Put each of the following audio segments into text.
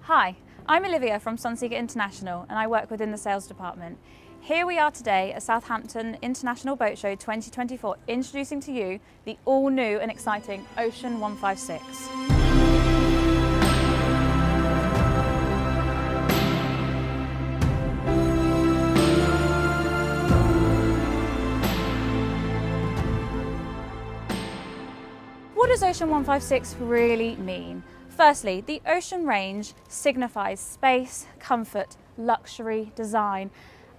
Hi, I'm Olivia from Sunseeker International and I work within the sales department. Here we are today at Southampton International Boat Show 2024, introducing to you the all-new and exciting Ocean 156. What does Ocean 156 really mean? Firstly, the Ocean range signifies space, comfort, luxury, design,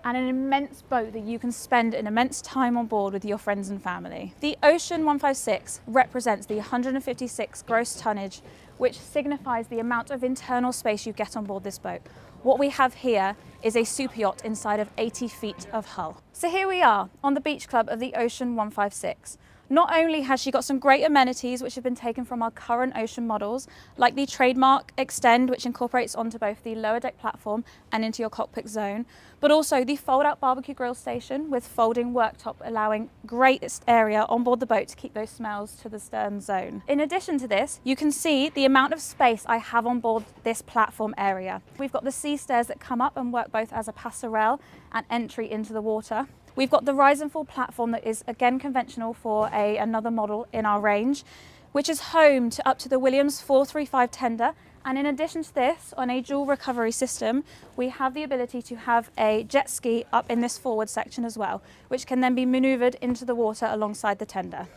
and an immense boat that you can spend an immense time on board with your friends and family. The Ocean 156 represents the 156 gross tonnage, which signifies the amount of internal space you get on board this boat. What we have here is a super yacht inside of 80 feet of hull. So here we are on the beach club of the Ocean 156. Not only has she got some great amenities which have been taken from our current Ocean models, like the trademark Extend, which incorporates onto both the lower deck platform and into your cockpit zone, but also the fold-out barbecue grill station with folding worktop, allowing great area on board the boat to keep those smells to the stern zone. In addition to this, you can see the amount of space I have on board this platform area. We've got the sea stairs that come up and work both as a passerelle and entry into the water. We've got the rise and fall platform that is again conventional for another model in our range, which is home to up to the Williams 435 tender. And in addition to this, on a dual recovery system, we have the ability to have a jet ski up in this forward section as well, which can then be maneuvered into the water alongside the tender.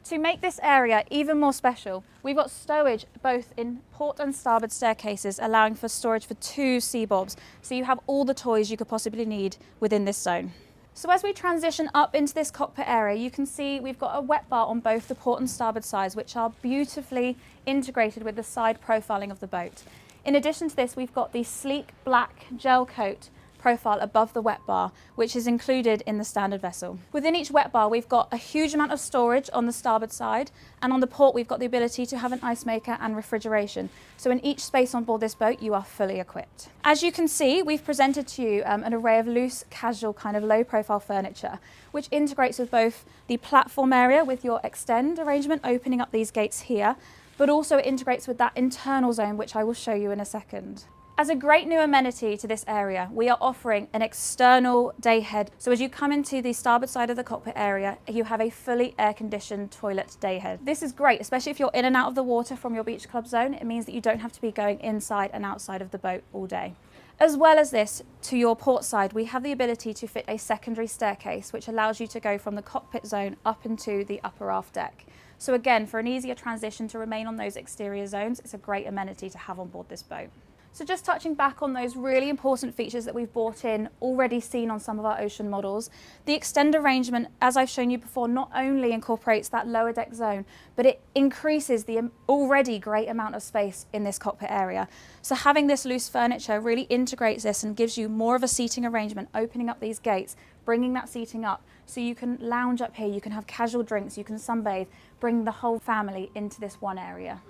To make this area even more special, we've got stowage both in port and starboard staircases, allowing for storage for 2 sea bobs, so you have all the toys you could possibly need within this zone. So as we transition up into this cockpit area, you can see we've got a wet bar on both the port and starboard sides, which are beautifully integrated with the side profiling of the boat. In addition to this, we've got the sleek black gel coat profile above the wet bar, which is included in the standard vessel. Within each wet bar, we've got a huge amount of storage on the starboard side, and on the port, we've got the ability to have an ice maker and refrigeration. So in each space on board this boat, you are fully equipped. As you can see, we've presented to you an array of loose, casual, kind of low profile furniture, which integrates with both the platform area with your Extend arrangement, opening up these gates here, but also it integrates with that internal zone, which I will show you in a second. As a great new amenity to this area, we are offering an external day head. So as you come into the starboard side of the cockpit area, you have a fully air-conditioned toilet day head. This is great, especially if you're in and out of the water from your beach club zone. It means that you don't have to be going inside and outside of the boat all day. As well as this, to your port side, we have the ability to fit a secondary staircase, which allows you to go from the cockpit zone up into the upper aft deck. So again, for an easier transition to remain on those exterior zones, it's a great amenity to have on board this boat. So just touching back on those really important features that we've brought in, already seen on some of our Ocean models, the Extend arrangement, as I've shown you before, not only incorporates that lower deck zone, but it increases the already great amount of space in this cockpit area. So having this loose furniture really integrates this and gives you more of a seating arrangement, opening up these gates, bringing that seating up, so you can lounge up here, you can have casual drinks, you can sunbathe, bring the whole family into this one area.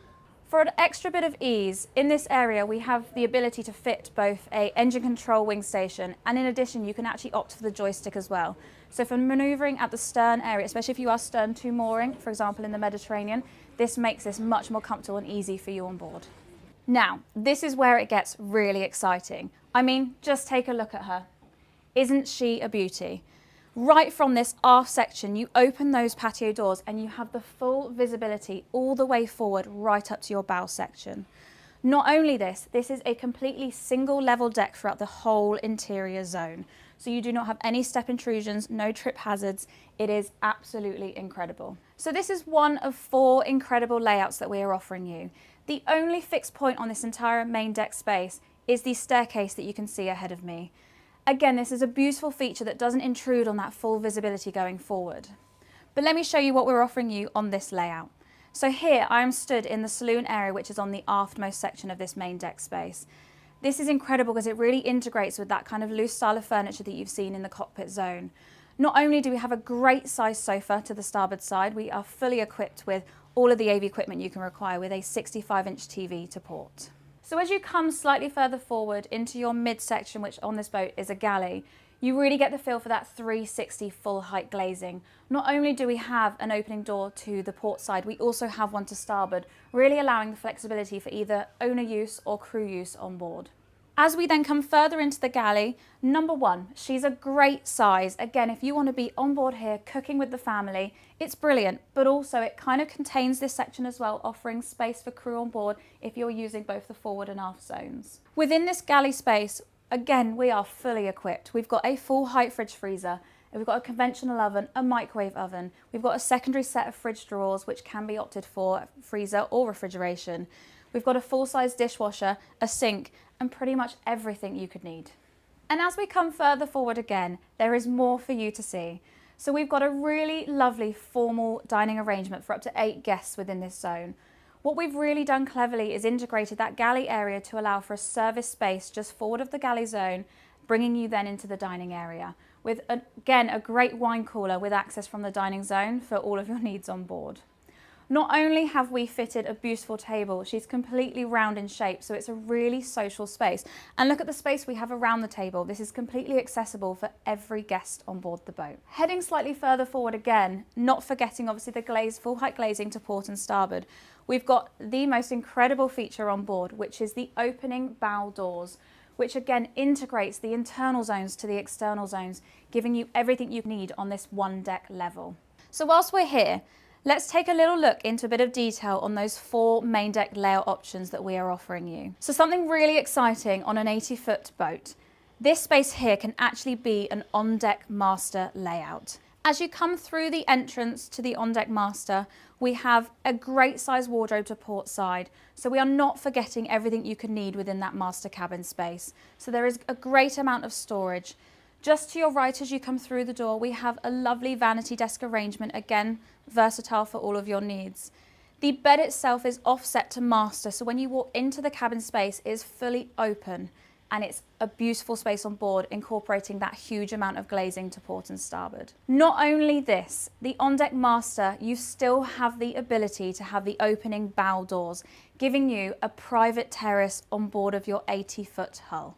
For an extra bit of ease, in this area we have the ability to fit both an engine control wing station, and in addition you can actually opt for the joystick as well. So for manoeuvring at the stern area, especially if you are stern to mooring, for example in the Mediterranean, this makes this much more comfortable and easy for you on board. Now, this is where it gets really exciting. I mean, just take a look at her. Isn't she a beauty? Right from this aft section, you open those patio doors and you have the full visibility all the way forward right up to your bow section. Not only this is a completely single level deck throughout the whole interior zone. So you do not have any step intrusions, no trip hazards. It is absolutely incredible. So this is one of 4 incredible layouts that we are offering you. The only fixed point on this entire main deck space is the staircase that you can see ahead of me. Again, this is a beautiful feature that doesn't intrude on that full visibility going forward. But let me show you what we're offering you on this layout. So here I am stood in the saloon area, which is on the aftmost section of this main deck space. This is incredible because it really integrates with that kind of loose style of furniture that you've seen in the cockpit zone. Not only do we have a great size sofa to the starboard side, we are fully equipped with all of the AV equipment you can require with a 65-inch TV to port. So as you come slightly further forward into your midsection, which on this boat is a galley, You really get the feel for that 360 full height glazing. Not only do we have an opening door to the port side, we also have one to starboard, really allowing the flexibility for either owner use or crew use on board. As we then come further into the galley, number one, she's a great size. Again, if you want to be on board here cooking with the family, it's brilliant, but also it kind of contains this section as well, offering space for crew on board if you're using both the forward and aft zones. Within this galley space, again, we are fully equipped. We've got a full height fridge freezer, and we've got a conventional oven, a microwave oven. We've got a secondary set of fridge drawers, which can be opted for freezer or refrigeration. We've got a full-size dishwasher, a sink, and pretty much everything you could need. And as we come further forward again, there is more for you to see. So we've got a really lovely formal dining arrangement for up to 8 guests within this zone. What we've really done cleverly is integrated that galley area to allow for a service space just forward of the galley zone, bringing you then into the dining area with, again, a great wine cooler with access from the dining zone for all of your needs on board. Not only have we fitted a beautiful table, she's completely round in shape, so it's a really social space. And look at the space we have around the table. This is completely accessible for every guest on board the boat. Heading slightly further forward again, not forgetting obviously the full height glazing to port and starboard, we've got the most incredible feature on board, which is the opening bow doors, which again integrates the internal zones to the external zones, giving you everything you need on this one deck level. So whilst we're here, let's take a little look into a bit of detail on those 4 main deck layout options that we are offering you. So something really exciting on an 80-foot boat. This space here can actually be an on-deck master layout. As you come through the entrance to the on-deck master, we have a great size wardrobe to port side. So we are not forgetting everything you can need within that master cabin space. So there is a great amount of storage. Just to your right as you come through the door, we have a lovely vanity desk arrangement, again, versatile for all of your needs. The bed itself is offset to master, so when you walk into the cabin space, it is fully open, and it's a beautiful space on board, incorporating that huge amount of glazing to port and starboard. Not only this, the on-deck master, you still have the ability to have the opening bow doors, giving you a private terrace on board of your 80-foot hull.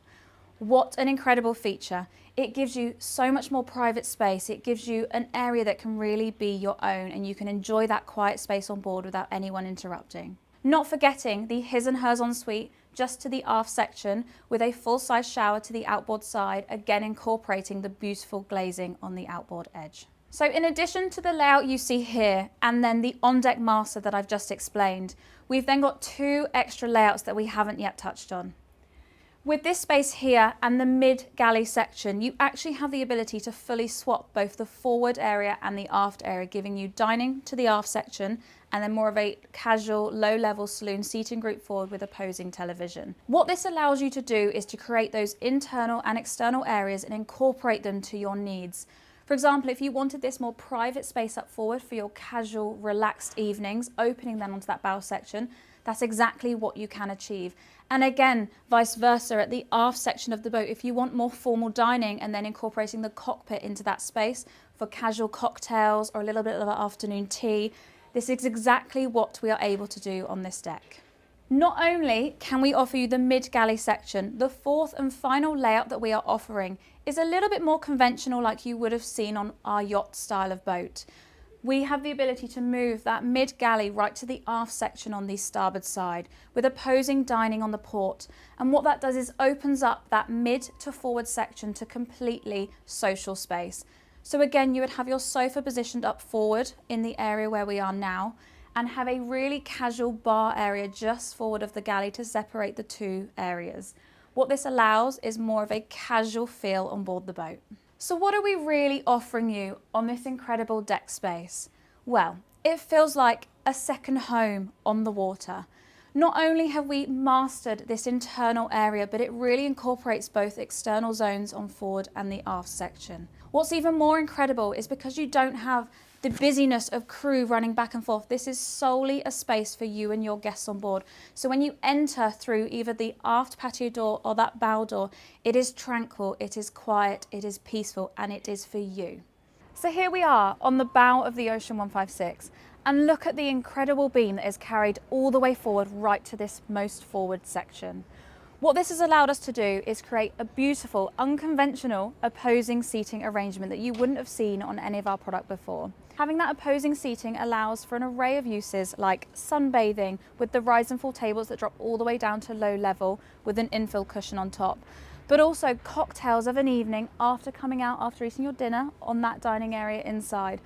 What an incredible feature. It gives you so much more private space. It gives you an area that can really be your own, and you can enjoy that quiet space on board without anyone interrupting. Not forgetting the his and hers ensuite just to the aft section with a full-size shower to the outboard side, again incorporating the beautiful glazing on the outboard edge. So in addition to the layout you see here and then the on-deck master that I've just explained, we've then got 2 extra layouts that we haven't yet touched on. With this space here and the mid-galley section, you actually have the ability to fully swap both the forward area and the aft area, giving you dining to the aft section and then more of a casual, low-level saloon seating group forward with opposing television. What this allows you to do is to create those internal and external areas and incorporate them to your needs. For example, if you wanted this more private space up forward for your casual, relaxed evenings, opening then onto that bow section, that's exactly what you can achieve. And again, vice versa, at the aft section of the boat, if you want more formal dining and then incorporating the cockpit into that space for casual cocktails or a little bit of afternoon tea, this is exactly what we are able to do on this deck. Not only can we offer you the mid-galley section, the 4th and final layout that we are offering is a little bit more conventional like you would have seen on our yacht style of boat. We have the ability to move that mid-galley right to the aft section on the starboard side with opposing dining on the port. And what that does is opens up that mid to forward section to completely social space. So again, you would have your sofa positioned up forward in the area where we are now and have a really casual bar area just forward of the galley to separate the 2 areas. What this allows is more of a casual feel on board the boat. So what are we really offering you on this incredible deck space? Well, it feels like a second home on the water. Not only have we mastered this internal area, but it really incorporates both external zones on forward and the aft section. What's even more incredible is because you don't have the busyness of crew running back and forth, this is solely a space for you and your guests on board. So when you enter through either the aft patio door or that bow door, it is tranquil, it is quiet, it is peaceful, and it is for you. So here we are on the bow of the Ocean 156, and look at the incredible beam that is carried all the way forward right to this most forward section. What this has allowed us to do is create a beautiful, unconventional, opposing seating arrangement that you wouldn't have seen on any of our product before. Having that opposing seating allows for an array of uses like sunbathing with the rise and fall tables that drop all the way down to low level with an infill cushion on top, but also cocktails of an evening after coming out after eating your dinner on that dining area inside,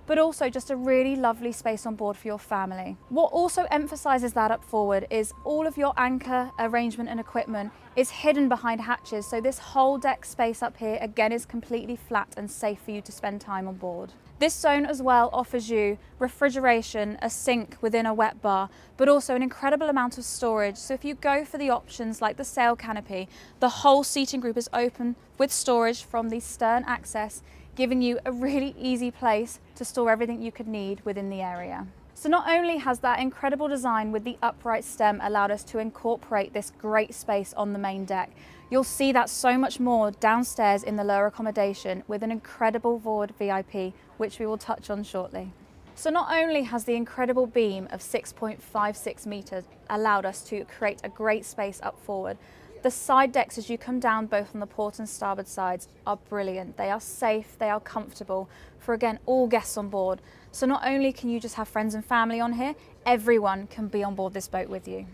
but also just a really lovely space on board for your family. What also emphasises that up forward is all of your anchor arrangement and equipment is hidden behind hatches, so this whole deck space up here again is completely flat and safe for you to spend time on board. This zone as well offers you refrigeration, a sink within a wet bar, but also an incredible amount of storage. So if you go for the options like the sail canopy, the whole seating group is open with storage from the stern access, giving you a really easy place to store everything you could need within the area. So not only has that incredible design with the upright stem allowed us to incorporate this great space on the main deck, you'll see that so much more downstairs in the lower accommodation with an incredible forward VIP, which we will touch on shortly. So not only has the incredible beam of 6.56 meters allowed us to create a great space up forward, the side decks as you come down both on the port and starboard sides are brilliant. They are safe, they are comfortable for, again, all guests on board. So not only can you just have friends and family on here, everyone can be on board this boat with you.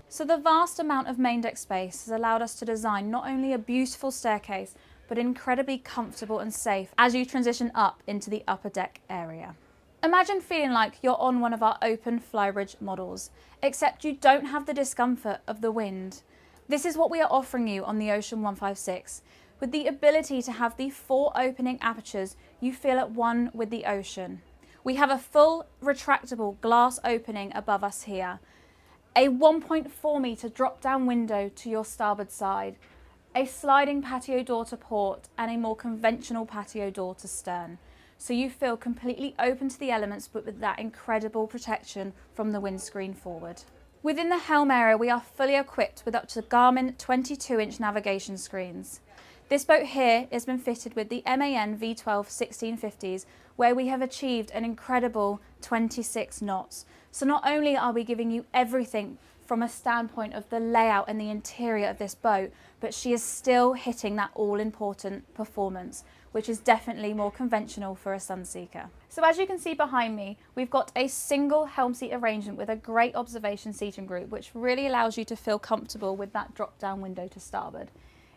So the vast amount of main deck space has allowed us to design not only a beautiful staircase, but incredibly comfortable and safe as you transition up into the upper deck area. Imagine feeling like you're on one of our open flybridge models, except you don't have the discomfort of the wind. This is what we are offering you on the Ocean 156. With the ability to have the 4 opening apertures, you feel at one with the ocean. We have a full retractable glass opening above us here, a 1.4 metre drop down window to your starboard side, a sliding patio door to port and a more conventional patio door to stern. So you feel completely open to the elements but with that incredible protection from the windscreen forward. Within the helm area, we are fully equipped with up to Garmin 22-inch navigation screens. This boat here has been fitted with the MAN V12 1650s, where we have achieved an incredible 26 knots. So not only are we giving you everything from a standpoint of the layout and the interior of this boat, but she is still hitting that all-important performance, which is definitely more conventional for a Sunseeker. So as you can see behind me, we've got a single helm seat arrangement with a great observation seating group, which really allows you to feel comfortable with that drop-down window to starboard.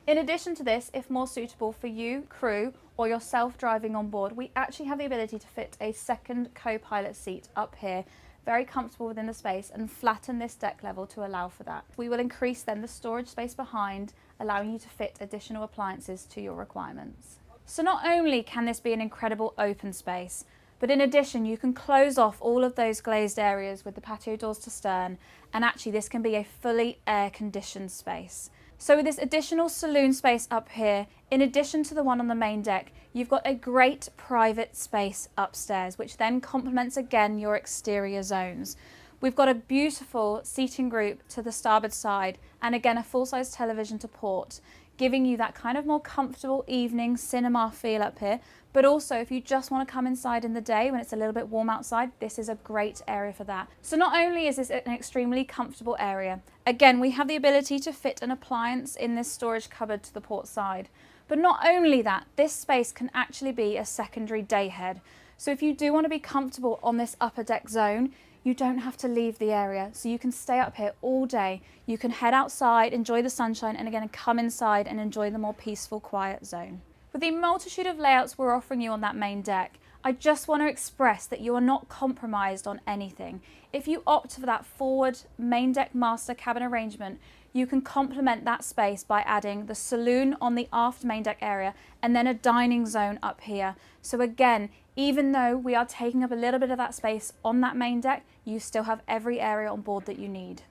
In addition to this, if more suitable for you, crew, or yourself driving on board, we actually have the ability to fit a second co-pilot seat up here, very comfortable within the space, and flatten this deck level to allow for that. We will increase then the storage space behind, allowing you to fit additional appliances to your requirements. So not only can this be an incredible open space, but in addition you can close off all of those glazed areas with the patio doors to stern, and actually this can be a fully air-conditioned space. So with this additional saloon space up here, in addition to the one on the main deck, you've got a great private space upstairs, which then complements again your exterior zones. We've got a beautiful seating group to the starboard side, and again a full-size television to port, giving you that kind of more comfortable evening cinema feel up here. But also if you just want to come inside in the day when it's a little bit warm outside, this is a great area for that. So not only is this an extremely comfortable area, again we have the ability to fit an appliance in this storage cupboard to the port side. But not only that, this space can actually be a secondary day head. So if you do want to be comfortable on this upper deck zone, you don't have to leave the area, so you can stay up here all day. You can head outside, enjoy the sunshine, and again come inside and enjoy the more peaceful, quiet zone. With the multitude of layouts we're offering you on that main deck, I just want to express that you are not compromised on anything. If you opt for that forward main deck master cabin arrangement, you can complement that space by adding the saloon on the aft main deck area and then a dining zone up here. So again, even though we are taking up a little bit of that space on that main deck, you still have every area on board that you need.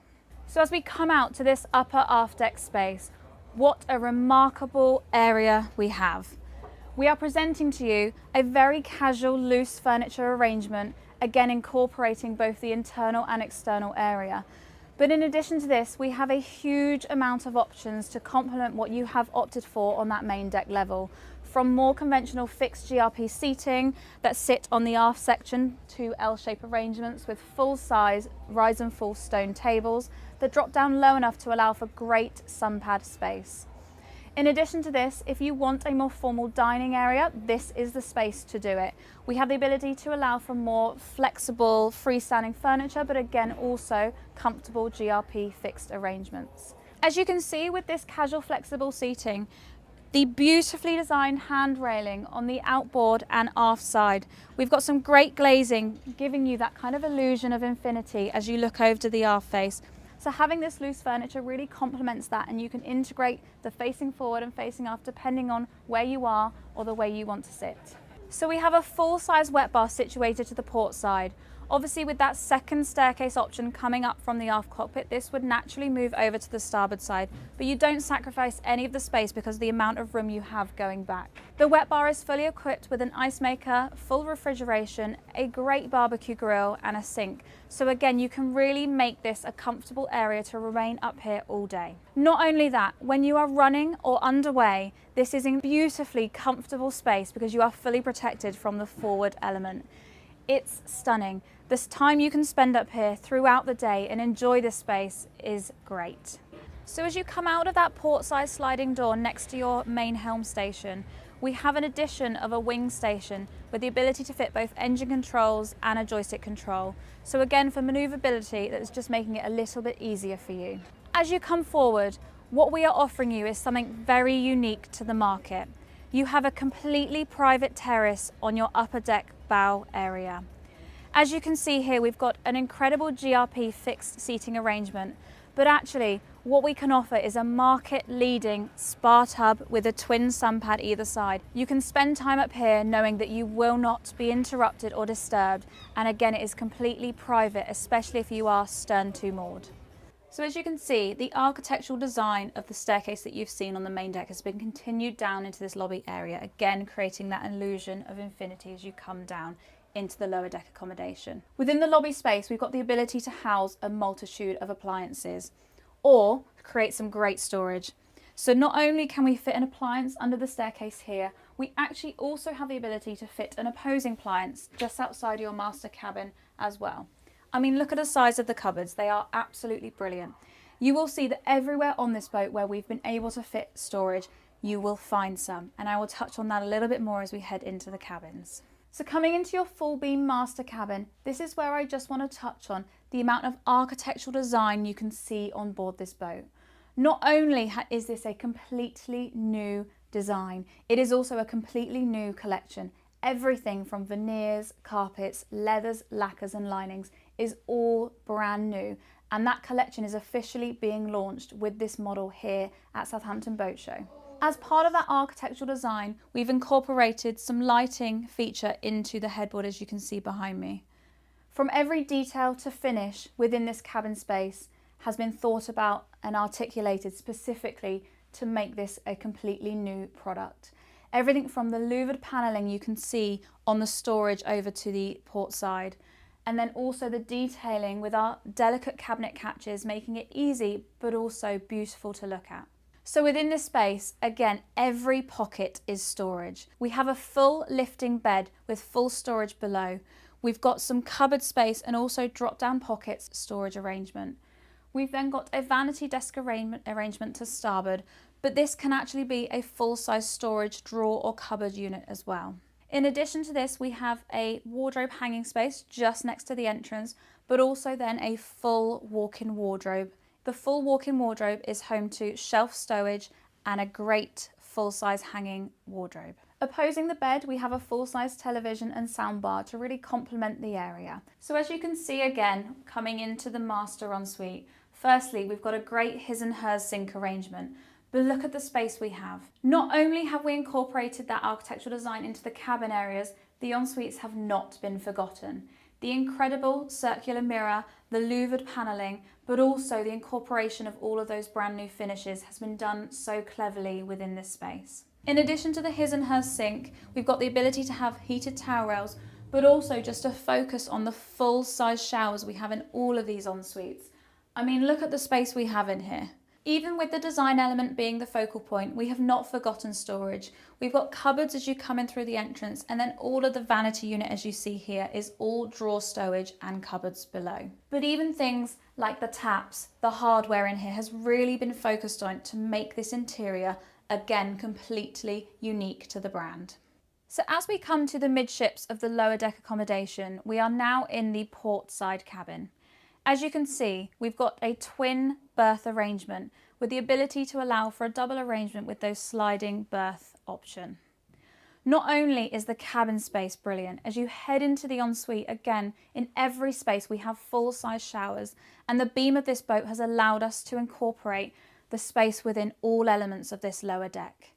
So as we come out to this upper aft deck space, what a remarkable area we have. We are presenting to you a very casual, loose furniture arrangement, again incorporating both the internal and external area. But in addition to this, we have a huge amount of options to complement what you have opted for on that main deck level. From more conventional fixed GRP seating that sit on the aft section to L-shape arrangements with full-size rise and fall stone tables that drop down low enough to allow for great sunpad space. In addition to this, if you want a more formal dining area, this is the space to do it. We have the ability to allow for more flexible freestanding furniture, but again also comfortable GRP fixed arrangements. As you can see with this casual flexible seating, the beautifully designed hand railing on the outboard and aft side. We've got some great glazing, giving you that kind of illusion of infinity as you look over to the aft face. So having this loose furniture really complements that, and you can integrate the facing forward and facing aft depending on where you are or the way you want to sit. So we have a full-size wet bar situated to the port side. Obviously with that second staircase option coming up from the aft cockpit, this would naturally move over to the starboard side, but you don't sacrifice any of the space because of the amount of room you have going back. The wet bar is fully equipped with an ice maker, full refrigeration, a great barbecue grill and a sink. So again, you can really make this a comfortable area to remain up here all day. Not only that, when you are running or underway, this is a beautifully comfortable space because you are fully protected from the forward element. It's stunning. This time you can spend up here throughout the day and enjoy this space is great. So as you come out of that port side sliding door next to your main helm station, we have an addition of a wing station with the ability to fit both engine controls and a joystick control. So again, for maneuverability, that's just making it a little bit easier for you. As you come forward, what we are offering you is something very unique to the market. You have a completely private terrace on your upper deck bow area. As you can see here, we've got an incredible GRP fixed seating arrangement, but actually what we can offer is a market-leading spa tub with a twin sunpad either side. You can spend time up here knowing that you will not be interrupted or disturbed, and again, it is completely private, especially if you are stern to moored. So as you can see, the architectural design of the staircase that you've seen on the main deck has been continued down into this lobby area, again creating that illusion of infinity as you come down into the lower deck accommodation. Within the lobby space, we've got the ability to house a multitude of appliances or create some great storage. So not only can we fit an appliance under the staircase here, we actually also have the ability to fit an opposing appliance just outside your master cabin as well. I mean, look at the size of the cupboards. They are absolutely brilliant. You will see that everywhere on this boat where we've been able to fit storage, you will find some. And I will touch on that a little bit more as we head into the cabins. So coming into your full beam master cabin, this is where I just want to touch on the amount of architectural design you can see on board this boat. Not only is this a completely new design, it is also a completely new collection. Everything from veneers, carpets, leathers, lacquers and linings is all brand new, and that collection is officially being launched with this model here at Southampton Boat Show. As part of that architectural design, we've incorporated some lighting feature into the headboard, as you can see behind me. From every detail to finish within this cabin space has been thought about and articulated specifically to make this a completely new product. Everything from the louvered panelling you can see on the storage over to the port side, and then also the detailing with our delicate cabinet catches, making it easy but also beautiful to look at. So within this space, again, every pocket is storage. We have a full lifting bed with full storage below. We've got some cupboard space and also drop-down pockets storage arrangement. We've then got a vanity desk arrangement to starboard, but this can actually be a full-size storage drawer or cupboard unit as well. In addition to this, we have a wardrobe hanging space just next to the entrance, but also then a full walk-in wardrobe. The full walk-in wardrobe is home to shelf stowage and a great full-size hanging wardrobe. Opposing the bed, we have a full-size television and soundbar to really complement the area. So as you can see again, coming into the master ensuite, firstly, we've got a great his and hers sink arrangement. But look at the space we have. Not only have we incorporated that architectural design into the cabin areas, the en-suites have not been forgotten. The incredible circular mirror, the louvered panelling, but also the incorporation of all of those brand new finishes has been done so cleverly within this space. In addition to the his and hers sink, we've got the ability to have heated towel rails, but also just a focus on the full size showers we have in all of these en-suites. I mean, look at the space we have in here. Even with the design element being the focal point, we have not forgotten storage. We've got cupboards as you come in through the entrance, and then all of the vanity unit as you see here is all drawer stowage and cupboards below. But even things like the taps, the hardware in here has really been focused on to make this interior, again, completely unique to the brand. So as we come to the midships of the lower deck accommodation, we are now in the port side cabin. As you can see, we've got a twin berth arrangement with the ability to allow for a double arrangement with those sliding berth option. Not only is the cabin space brilliant, as you head into the ensuite, again, in every space we have full-size showers, and the beam of this boat has allowed us to incorporate the space within all elements of this lower deck.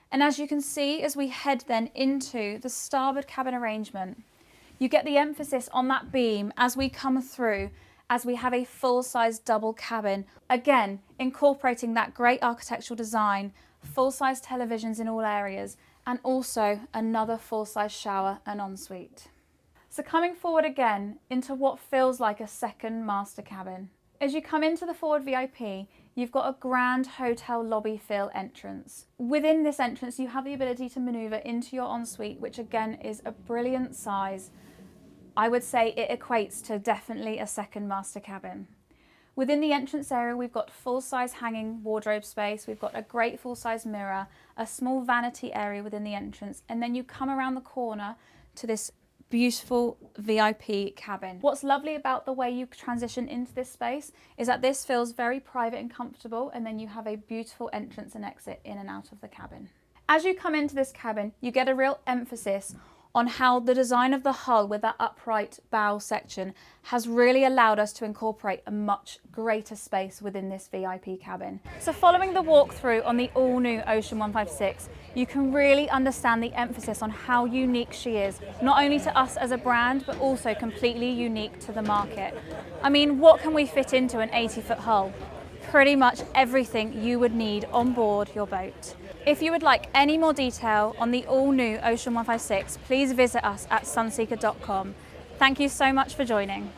And as you can see, as we head then into the starboard cabin arrangement, you get the emphasis on that beam as we come through, as we have a full-size double cabin, again incorporating that great architectural design, full-size televisions in all areas, and also another full-size shower and ensuite. So coming forward again into what feels like a second master cabin. As you come into the forward VIP, you've got a grand hotel lobby feel entrance. Within this entrance you have the ability to manoeuvre into your ensuite, which again is a brilliant size. I would say it equates to definitely a second master cabin. Within the entrance area, we've got full-size hanging wardrobe space, we've got a great full-size mirror, a small vanity area within the entrance, and then you come around the corner to this beautiful VIP cabin. What's lovely about the way you transition into this space is that this feels very private and comfortable, and then you have a beautiful entrance and exit in and out of the cabin. As you come into this cabin, you get a real emphasis on how the design of the hull with that upright bow section has really allowed us to incorporate a much greater space within this VIP cabin. So following the walkthrough on the all-new Ocean 156, you can really understand the emphasis on how unique she is, not only to us as a brand, but also completely unique to the market. I mean, what can we fit into an 80-foot hull? Pretty much everything you would need on board your boat. If you would like any more detail on the all-new Ocean 156, please visit us at sunseeker.com. Thank you so much for joining.